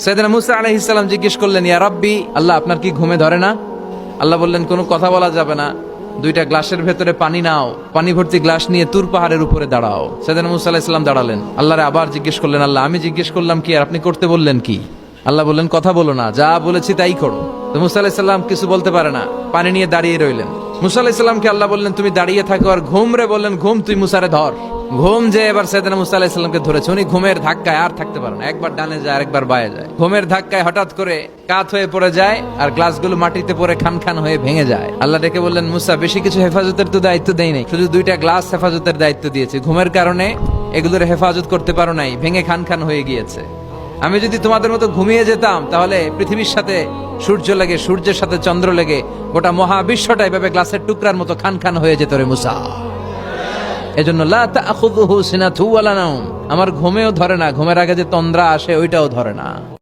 সাইয়েদনা মুসা আলাইহিস সালাম জিজ্ঞেস করলেন, ইয়া রাব্বি, আল্লাহ আপনার কি ঘুমে ধরে না? আল্লাহ বললেন, কোনো কথা বলা যাবে না, দুইটা গ্লাসের ভেতরে পানি নাও, পানি ভর্তি গ্লাস নিয়ে তুর পাহাড়ের উপরে দাঁড়াও। সাইয়েদনা মুসা আলাইহিস সালাম দাঁড়ালেন। আল্লাহরে আবার জিজ্ঞেস করলেন, আল্লাহ আমি জিজ্ঞেস করলাম কি আর আপনি করতে বললেন কি? আল্লাহ বললেন, কথা বলো না, যা বলেছি তাই করো। তো মুসা আলাইহিস সালাম কিছু বলতে পারে না, পানি নিয়ে দাঁড়িয়ে রইলেন। মুসা আলাইহিস সালামকে আল্লাহ বললেন, তুমি দাঁড়িয়ে থাকো আর ঘুম রে, বললেন ঘুম তুই মুসারে ধর। ঘুম যে এবার সাইয়েদনা মুসা আলাইহিস সালামকে ধরেছে। উনি ঘুমের ধাক্কায় আর থাকতে পারেন না, একবার ডানে যায় আরেকবার বায়ে যায়। ঘুমের ধাক্কায় হঠাৎ করে কাত হয়ে পড়ে যায় আর গ্লাসগুলো মাটিতে পড়ে খান খান হয়ে ভেঙে যায়। আল্লাহ ডেকে বললেন, মুসা বেশি কিছু হেফাজতের তো দায়িত্ব দেই নাই, শুধু দুইটা গ্লাস হেফাজতের দায়িত্ব দিয়েছি। ঘুমের কারণে এগুলোর হেফাজত করতে পারো নাই, ভেঙে খান খান হয়ে গিয়েছে। আমি যদি তোমাদের মতো ঘুমিয়ে যেতাম তাহলে পৃথিবীর সাথে সূর্য লেগে, সূর্যের সাথে চন্দ্র লেগে গোটা মহাবিশ্বটা এভাবে গ্লাসের টুকরার মতো খান খান হয়ে যেত রে মুসা। এজন্য লা তাখুযুহু সিনাতু ওয়ালা নাওম, আমার ঘুমেও ধরে না, ঘুমের আগে যে তন্দ্রা আসে ওইটাও ধরে না।